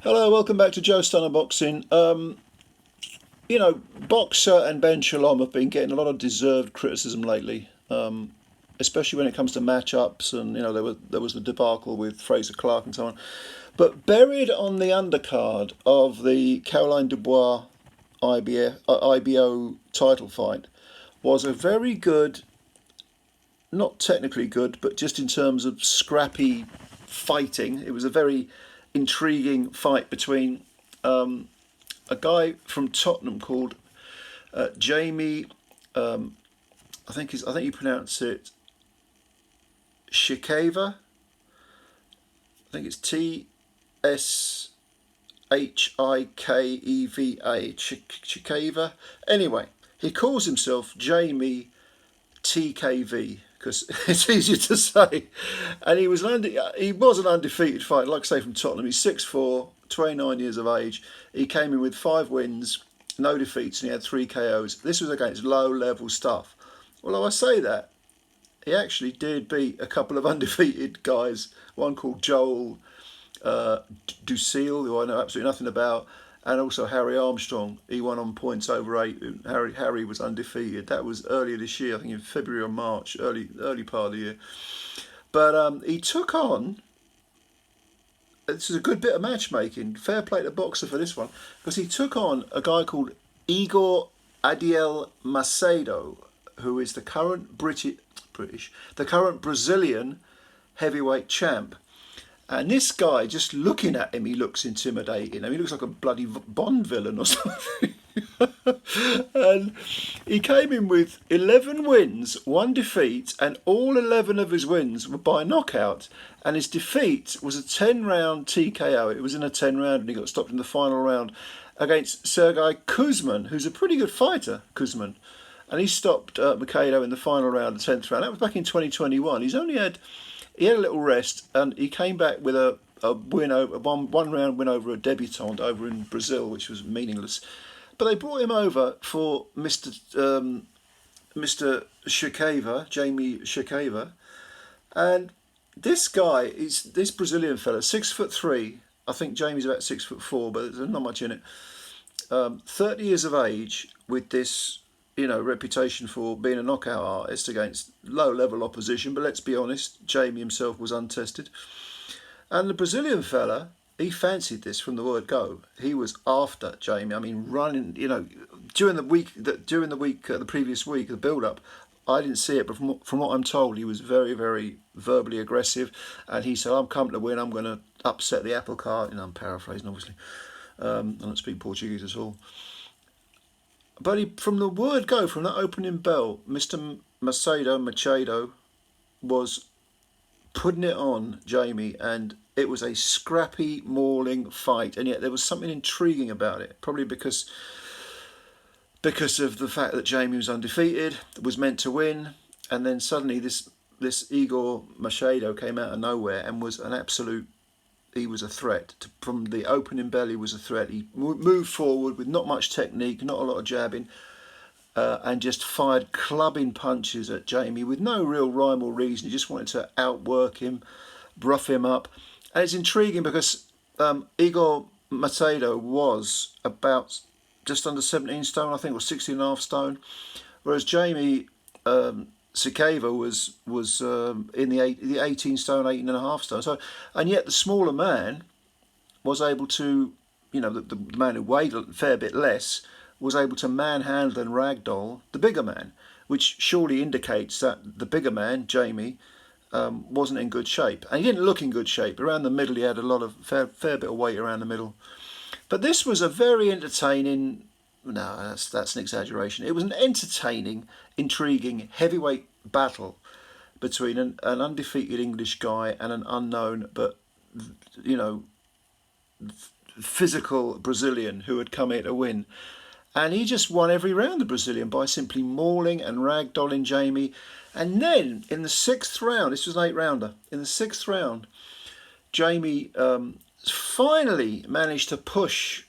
Hello, welcome back to Joe Stunner Boxing. Boxer and Ben Shalom have been getting a lot of deserved criticism lately, especially when it comes to matchups. And there was the debacle with Fraser Clark and so on. But buried on the undercard of the Caroline Dubois IBO title fight was a very good, not technically good, but just in terms of scrappy fighting. It was a very intriguing fight between a guy from Tottenham called Jeamie. I think you pronounce it Tshikeva. I think it's Tshikeva. Tshikeva. Anyway, he calls himself Jeamie TKV because it's easier to say. And he was an undefeated fighter, like I say, from Tottenham. He's 6'4", 29 years of age. He came in with 5 wins, no defeats, and he had 3 KOs. This was against low-level stuff. Although I say that, he actually did beat a couple of undefeated guys. One called Joel Ducil, who I know absolutely nothing about, and also Harry Armstrong. He won on points over 8. Harry was undefeated. That was earlier this year, I think in February or March, early part of the year. But he took on. This is a good bit of matchmaking. Fair play to Boxer for this one, because he took on a guy called Igor Macedo, who is the current the current Brazilian heavyweight champ. And this guy, just looking at him, he looks intimidating. I mean, he looks like a bloody Bond villain or something. And he came in with 11 wins, 1 defeat, and all 11 of his wins were by knockout. And his defeat was a 10-round TKO. It was in a 10-round, and he got stopped in the final round against Sergei Kuzman, who's a pretty good fighter, Kuzman. And he stopped Macedo in the final round, the 10th round. That was back in 2021. He had a little rest, and he came back with a win over one round win over a debutant over in Brazil, which was meaningless. But they brought him over for Mr. Tshikeva, Jeamie Tshikeva, and this guy is this Brazilian fella, 6'3". I think Jamie's about 6'4", but there's not much in it. 30 years of age with this reputation for being a knockout artist against low-level opposition. But let's be honest, Jeamie himself was untested. And the Brazilian fella, he fancied this from the word go. He was after Jeamie. I mean, running. During the previous week, the build-up, I didn't see it, but from what I'm told, he was very, very verbally aggressive. And he said, "I'm coming to win. I'm going to upset the apple cart." I'm paraphrasing, obviously. I don't speak Portuguese at all. But from the word go, from that opening bell, Mr. Macedo was putting it on Jeamie, and it was a scrappy, mauling fight. And yet there was something intriguing about it, probably because of the fact that Jeamie was undefeated, was meant to win, and then suddenly this Igor Macedo came out of nowhere and was an absolute. He was a threat. From the opening bell, he was a threat. He moved forward with not much technique, not a lot of jabbing, and just fired clubbing punches at Jeamie with no real rhyme or reason. He just wanted to outwork him, rough him up. And it's intriguing because Igor Macedo was about just under 17 stone, I think, or 16 and a half stone, whereas Jeamie Tshikeva was in the 18 stone, 18 and a half stone. So, and yet the smaller man was able to, the man who weighed a fair bit less was able to manhandle and ragdoll the bigger man, which surely indicates that the bigger man, Jeamie, wasn't in good shape. And he didn't look in good shape. Around the middle, he had a lot of fair bit of weight around the middle. But this was a very entertaining. No, that's an exaggeration. It was an entertaining, intriguing heavyweight battle between an undefeated English guy and an unknown but physical Brazilian who had come here to win. And he just won every round, the Brazilian, by simply mauling and ragdolling Jeamie. And then in the 6th round, this was an 8-rounder, in the 6th round, Jeamie finally managed to push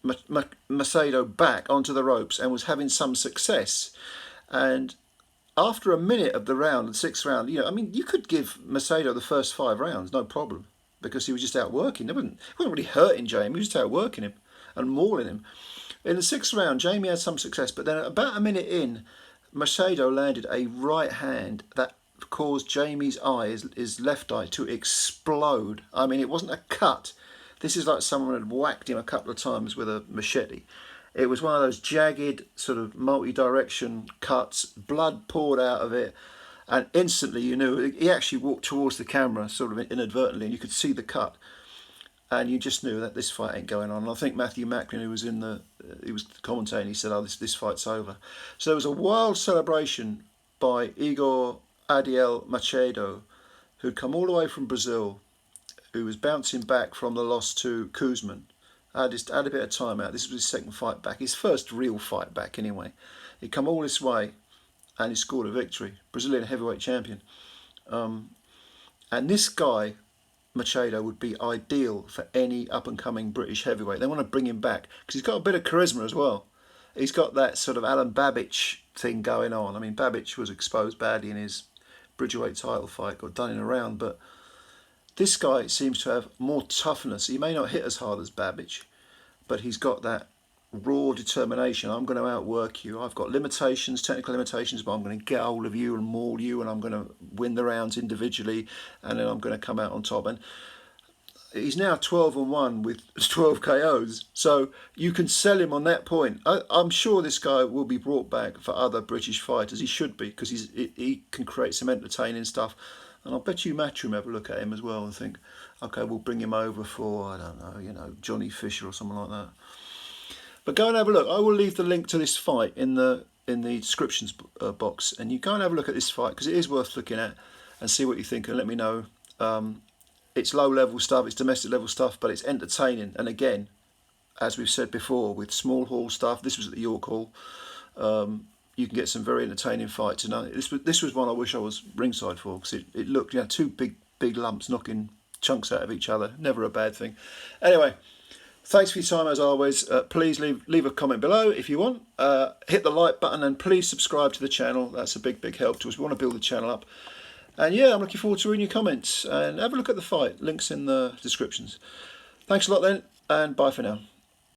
Macedo back onto the ropes and was having some success. And after a minute of the round, the 6th round, you could give Macedo the first 5 rounds, no problem. because he was just outworking. He wasn't really hurting Jeamie, he was just outworking him and mauling him. In the 6th round, Jeamie had some success, but then about a minute in, Macedo landed a right hand that caused Jamie's eye, his left eye, to explode. I mean, it wasn't a cut. This is like someone had whacked him a couple of times with a machete. It was one of those jagged, sort of multi-direction cuts. Blood poured out of it, and instantly you knew. He actually walked towards the camera, sort of inadvertently, and you could see the cut. And you just knew that this fight ain't going on. And I think Matthew Macklin, who was he was commentating, he said, "Oh, this fight's over." So there was a wild celebration by Igor Macedo, who'd come all the way from Brazil, who was bouncing back from the loss to Kuzman. Had a bit of time out. This was his 2nd fight back, his first real fight back anyway. He'd come all this way, and he scored a victory. Brazilian heavyweight champion. And this guy, Macedo, would be ideal for any up-and-coming British heavyweight. They want to bring him back because he's got a bit of charisma as well. He's got that sort of Alan Babbage thing going on. I mean, Babbage was exposed badly in his Bridgerweight title fight, got done in a round, but this guy seems to have more toughness. He may not hit as hard as Babbage, but he's got that raw determination. I'm going to outwork you. I've got limitations, technical limitations, but I'm going to get hold of you and maul you, and I'm going to win the rounds individually, and then I'm going to come out on top. And he's now 12-1 with 12 KOs, so you can sell him on that point. I'm sure this guy will be brought back for other British fighters. He should be, because he can create some entertaining stuff. And I'll bet you Matchroom have a look at him as well and think, okay, we'll bring him over for, I don't know, Johnny Fisher or something like that. But go and have a look. I will leave the link to this fight in the descriptions box, and you go and have a look at this fight because it is worth looking at and see what you think and let me know. It's low level stuff, it's domestic level stuff, but it's entertaining. And again, as we've said before, with small hall stuff, this was at the York Hall. You can get some very entertaining fights. And this was one I wish I was ringside for, because it looked, two big lumps knocking chunks out of each other. Never a bad thing. Anyway, thanks for your time as always. Please leave a comment below if you want. Hit the like button and please subscribe to the channel. That's a big help to us. We want to build the channel up. And yeah, I'm looking forward to reading your comments. And have a look at the fight. Links in the descriptions. Thanks a lot then, and bye for now.